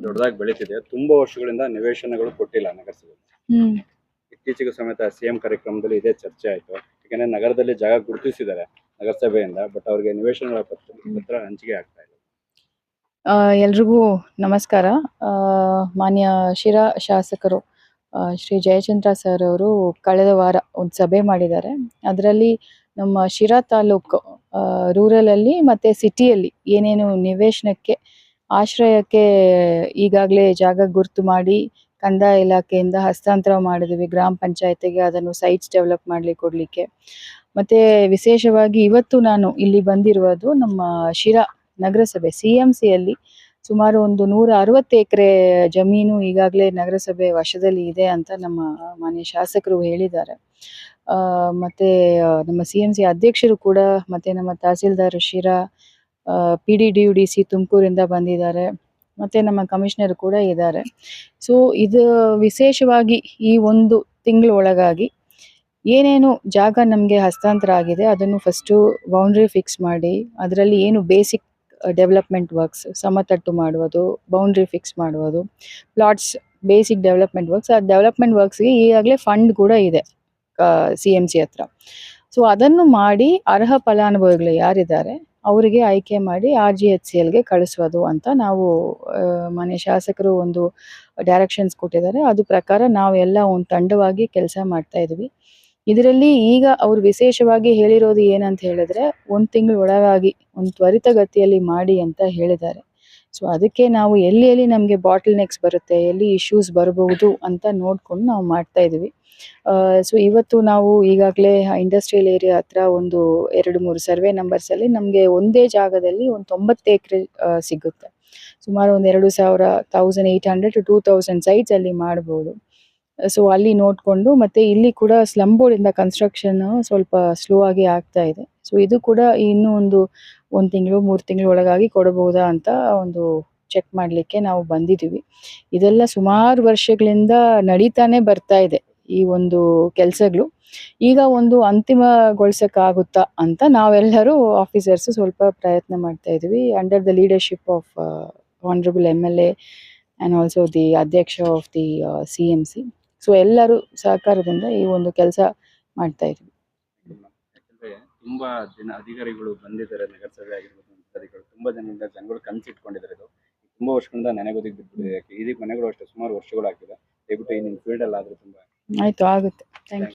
ದೊಡ್ಡದಾಗಿ ಬೆಳೀತಿದೆ. ತುಂಬಾ ವರ್ಷಗಳಿಂದ ನಿವೇಶನಗಳು ಕೊಟ್ಟಿಲ್ಲ ನಗರಸಭೆ. ಹ್ಮ್ ಇತ್ತೀಚೆಗೆ ಸಮೇತ ಸಿಎಂ ಕಾರ್ಯಕ್ರಮದಲ್ಲಿ ಇದೇ ಚರ್ಚೆ ಆಯಿತು. ಯಾಕಂದ್ರೆ ನಗರದಲ್ಲಿ ಜಾಗ ಗುರುತಿಸಿದ್ದಾರೆ ನಗರಸಭೆಯಿಂದ, ಬಟ್ ಅವ್ರಿಗೆ ನಿವೇಶನಗಳ ಪತ್ರ ಹಂಚಿಕೆ ಆಗ್ತಾ ಇಲ್ಲ. ಎಲ್ರಿಗೂ ನಮಸ್ಕಾರ. ಮಾನ್ಯ ಶಿರಾ ಶಾಸಕರು ಶ್ರೀ ಜಯಚಂದ್ರ ಸರ್ ಅವರು ಕಳೆದ ವಾರ ಒಂದು ಸಭೆ ಮಾಡಿದ್ದಾರೆ. ಅದರಲ್ಲಿ ನಮ್ಮ ಶಿರಾ ತಾಲೂಕು ರೂರಲ್ ಅಲ್ಲಿ ಮತ್ತೆ ಸಿಟಿಯಲ್ಲಿ ಏನೇನು ನಿವೇಶನಕ್ಕೆ ಆಶ್ರಯಕ್ಕೆ ಈಗಾಗಲೇ ಜಾಗ ಗುರ್ತು ಮಾಡಿ ಕಂದಾಯ ಇಲಾಖೆಯಿಂದ ಹಸ್ತಾಂತರ ಮಾಡಿದ್ವಿ ಗ್ರಾಮ ಪಂಚಾಯತಿಗೆ, ಅದನ್ನು ಸೈಟ್ಸ್ ಡೆವಲಪ್ ಮಾಡ್ಲಿಕ್ಕೆ ಕೊಡ್ಲಿಕ್ಕೆ. ಮತ್ತೆ ವಿಶೇಷವಾಗಿ ಇವತ್ತು ನಾನು ಇಲ್ಲಿ ಬಂದಿರುವುದು ನಮ್ಮ ಶಿರಾ ನಗರಸಭೆ ಸಿಎಂಸಿಯಲ್ಲಿ ಸುಮಾರು ಒಂದು 160 ಎಕರೆ ಜಮೀನು ಈಗಾಗಲೇ ನಗರಸಭೆ ವಶದಲ್ಲಿ ಇದೆ ಅಂತ ನಮ್ಮ ಮಾನ್ಯ ಶಾಸಕರು ಹೇಳಿದ್ದಾರೆ. ಮತ್ತೆ ನಮ್ಮ ಸಿಎಂಸಿ ಅಧ್ಯಕ್ಷರು ಕೂಡ ಮತ್ತೆ ನಮ್ಮ ತಹಸೀಲ್ದಾರ್ ಶಿರಾ, PDDUDC ತುಮಕೂರಿಂದ ಬಂದಿದ್ದಾರೆ, ಮತ್ತೆ ನಮ್ಮ ಕಮಿಷನರ್ ಕೂಡ ಇದ್ದಾರೆ. ಸೊ ಇದು ವಿಶೇಷವಾಗಿ ಈ ಒಂದು ತಿಂಗಳ ಒಳಗಾಗಿ ಏನೇನು ಜಾಗ ನಮಗೆ ಹಸ್ತಾಂತರ ಆಗಿದೆ ಅದನ್ನು ಫಸ್ಟು ಬೌಂಡ್ರಿ ಫಿಕ್ಸ್ ಮಾಡಿ ಅದರಲ್ಲಿ ಏನು ಬೇಸಿಕ್ ಡೆವಲಪ್ಮೆಂಟ್ ವರ್ಕ್ಸ್, ಸಮತಟ್ಟು ಮಾಡುವುದು, ಬೌಂಡ್ರಿ ಫಿಕ್ಸ್ ಮಾಡುವುದು, ಪ್ಲಾಟ್ಸ್, ಬೇಸಿಕ್ ಡೆವಲಪ್ಮೆಂಟ್ ವರ್ಕ್ಸ್. ಆ ಡೆವಲಪ್ಮೆಂಟ್ ವರ್ಕ್ಸ್ಗೆ ಈಗಾಗಲೇ ಫಂಡ್ ಕೂಡ ಇದೆ CMC ಹತ್ರ. ಸೊ ಅದನ್ನು ಮಾಡಿ ಅರ್ಹ ಫಲಾನುಭವಿಗಳು ಯಾರಿದ್ದಾರೆ ಅವರಿಗೆ ಆಯ್ಕೆ ಮಾಡಿ RGHCLಗೆ ಕಳಿಸೋದು ಅಂತ ನಾವು ಮಾನ್ಯ ಶಾಸಕರು ಒಂದು ಡೈರೆಕ್ಷನ್ಸ್ ಕೊಟ್ಟಿದ್ದಾರೆ. ಅದು ಪ್ರಕಾರ ನಾವೆಲ್ಲ ಒಂದು ತಂಡವಾಗಿ ಕೆಲಸ ಮಾಡ್ತಾ ಇದ್ವಿ. ಇದರಲ್ಲಿ ಈಗ ಅವರು ವಿಶೇಷವಾಗಿ ಹೇಳಿರೋದು ಏನಂತ ಹೇಳಿದ್ರೆ 1 ತಿಂಗಳ ಒಳಗಾಗಿ ಒಂದು ತ್ವರಿತಗತಿಯಲ್ಲಿ ಮಾಡಿ ಅಂತ ಹೇಳಿದ್ದಾರೆ. ಸೊ ಅದಕ್ಕೆ ನಾವು ಎಲ್ಲಿ ನಮಗೆ ಬಾಟಲ್ ನೆಕ್ಸ್ ಬರುತ್ತೆ, ಎಲ್ಲಿ ಇಶ್ಯೂಸ್ ಬರಬಹುದು ಅಂತ ನೋಡ್ಕೊಂಡು ನಾವು ಮಾಡ್ತಾ ಇದೀವಿ. ಸೊ ಇವತ್ತು ನಾವು ಈಗಾಗಲೇ ಇಂಡಸ್ಟ್ರಿಯಲ್ ಏರಿಯಾ ಹತ್ರ ಒಂದು 2-3 ಸರ್ವೆ ನಂಬರ್ಸ್ ಅಲ್ಲಿ ನಮಗೆ ಒಂದೇ ಜಾಗದಲ್ಲಿ ಒಂದು 90 ಎಕರೆ ಸಿಗುತ್ತೆ. ಸುಮಾರು ಒಂದು 1800 to 2000 ಸೈಟ್ಸ್ ಅಲ್ಲಿ ಮಾಡಬಹುದು. ಸೊ ಅಲ್ಲಿ ನೋಡಿಕೊಂಡು ಮತ್ತೆ ಇಲ್ಲಿ ಕೂಡ ಸ್ಲಮ್ ಬೋರ್ಡ್ ಇಂದ ಕನ್ಸ್ಟ್ರಕ್ಷನ್ ಸ್ವಲ್ಪ ಸ್ಲೋ ಆಗಿ ಆಗ್ತಾ ಇದೆ. ಸೊ ಇದು ಕೂಡ ಇನ್ನೂ ಒಂದು 1 ತಿಂಗಳು 3 ತಿಂಗಳ ಒಳಗಾಗಿ ಕೊಡಬಹುದಾ ಅಂತ ಒಂದು ಚೆಕ್ ಮಾಡಲಿಕ್ಕೆ ನಾವು ಬಂದಿದ್ದೀವಿ. ಇದೆಲ್ಲ ಸುಮಾರು ವರ್ಷಗಳಿಂದ ನಡೀತಾನೆ ಬರ್ತಾ ಇದೆ ಈ ಒಂದು ಕೆಲಸಗಳು. ಈಗ ಒಂದು ಅಂತಿಮಗೊಳಿಸಕ್ಕಾಗುತ್ತಾ ಅಂತ ನಾವೆಲ್ಲರೂ ಆಫೀಸರ್ಸ್ ಸ್ವಲ್ಪ ಪ್ರಯತ್ನ ಮಾಡ್ತಾ ಇದ್ವಿ under the leadership of honourable MLA and also the ಅಧ್ಯಕ್ಷ ಆಫ್ ದಿ CMC. ಸೊ ಎಲ್ಲರೂ ಸಹಕಾರದಿಂದ ಈ ಒಂದು ಕೆಲಸ ಮಾಡ್ತಾ ಇದ್ವಿ. ಯಾಕಂದ್ರೆ ತುಂಬಾ ಜನ ಅಧಿಕಾರಿಗಳು ಬಂದಿದ್ದಾರೆ, ನಗರಸಭೆ ಆಗಿರ್ಬೋದು ಅಧಿಕಾರಿಗಳು ತುಂಬಾ ಜನಗಳು ಕನಸಿಟ್ಕೊಂಡಿದ್ದಾರೆ. ಇದು ತುಂಬಾ ವರ್ಷಗಳಿಂದ ನೆನೆಗೋದಿಗೆ ಬಿದ್ದಿದೆ. ಇದಕ್ಕೆ ಮನೆಗಳು ಅಷ್ಟೇ ಸುಮಾರು ವರ್ಷಗಳಾಗಿದೆ. ದಯವಿಟ್ಟು ಈ ನಿಮ್ಮ ಫೀಲ್ಡ್ ಅಲ್ಲಿ ಆದ್ರೂ ತುಂಬಾ ಆಯ್ತು, ಆಗುತ್ತೆ. Thank you.